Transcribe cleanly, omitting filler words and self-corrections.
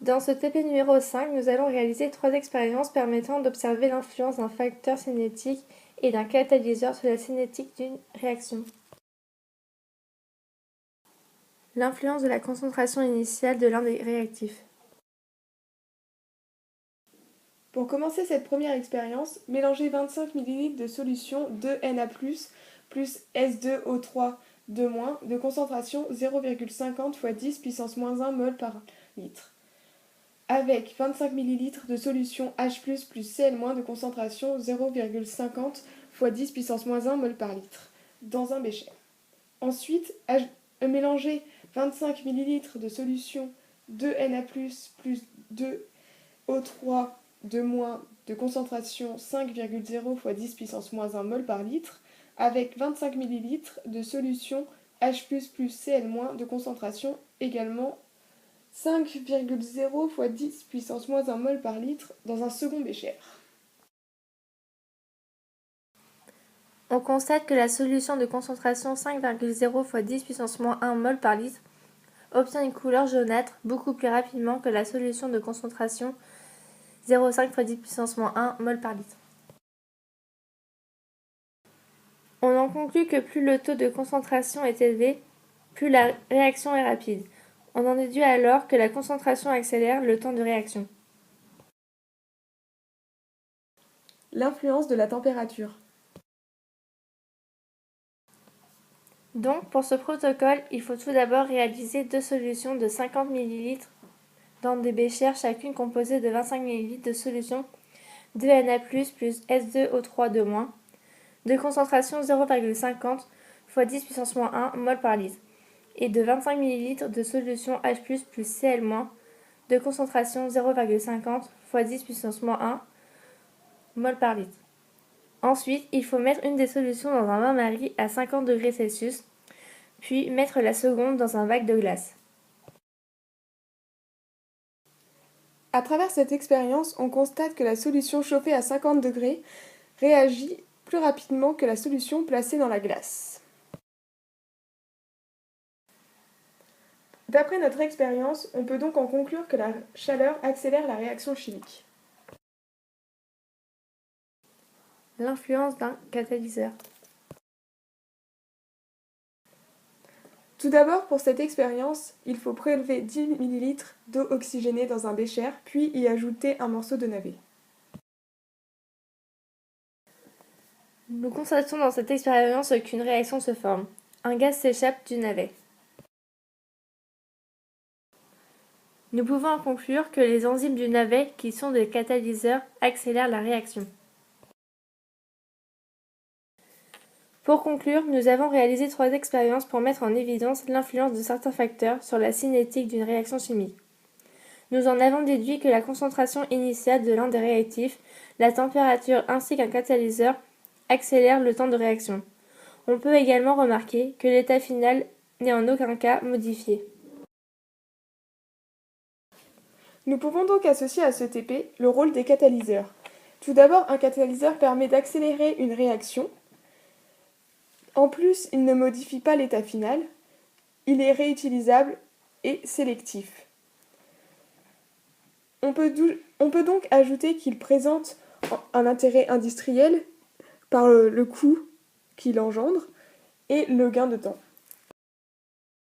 Dans ce TP numéro 5, nous allons réaliser 3 expériences permettant d'observer l'influence d'un facteur cinétique et d'un catalyseur sur la cinétique d'une réaction. L'influence de la concentration initiale de l'un des réactifs. Pour commencer cette première expérience, mélangez 25 ml de solution 2Na+, plus S2O3 de concentration 0,50 x 10 puissance moins 1 mol par litre, avec 25 ml de solution H+, plus Cl- de concentration 0,50 x 10 puissance moins 1 mol par litre, dans un bécher. Ensuite, mélangez 25 ml de solution 2Na+, plus 2O3 de concentration 5,0 x 10 puissance moins 1 mol par litre, avec 25 ml de solution H+, plus Cl- de concentration également 5,0 x 10 puissance moins 1 mol par litre dans un second bécher. On constate que la solution de concentration 5,0 x 10 puissance moins 1 mol par litre obtient une couleur jaunâtre beaucoup plus rapidement que la solution de concentration 0,5 x 10 puissance moins 1 mol par litre. On en conclut que plus le taux de concentration est élevé, plus la réaction est rapide. On en déduit alors que la concentration accélère le temps de réaction. L'influence de la température. Donc, pour ce protocole, il faut tout d'abord réaliser 2 solutions de 50 ml dans des béchers, chacune composée de 25 ml de solution 2Na+, plus S2O3 de concentration 0,50 x 10 puissance moins 1 mol par litre, et de 25 ml de solution H+, plus Cl- de concentration 0,50 x 10 puissance moins 1 mol par litre. Ensuite, il faut mettre une des solutions dans un bain-marie à 50 degrés Celsius, puis mettre la seconde dans un bac de glace. À travers cette expérience, on constate que la solution chauffée à 50 degrés réagit plus rapidement que la solution placée dans la glace. D'après notre expérience, on peut donc en conclure que la chaleur accélère la réaction chimique. L'influence d'un catalyseur. Tout d'abord, pour cette expérience, il faut prélever 10 ml d'eau oxygénée dans un bécher, puis y ajouter un morceau de navet. Nous constatons dans cette expérience qu'une réaction se forme. Un gaz s'échappe du navet. Nous pouvons en conclure que les enzymes du navet, qui sont des catalyseurs, accélèrent la réaction. Pour conclure, nous avons réalisé 3 expériences pour mettre en évidence l'influence de certains facteurs sur la cinétique d'une réaction chimique. Nous en avons déduit que la concentration initiale de l'un des réactifs, la température ainsi qu'un catalyseur accélèrent le temps de réaction. On peut également remarquer que l'état final n'est en aucun cas modifié. Nous pouvons donc associer à ce TP le rôle des catalyseurs. Tout d'abord, un catalyseur permet d'accélérer une réaction. En plus, il ne modifie pas l'état final. Il est réutilisable et sélectif. On peut donc ajouter qu'il présente un intérêt industriel par le coût qu'il engendre et le gain de temps.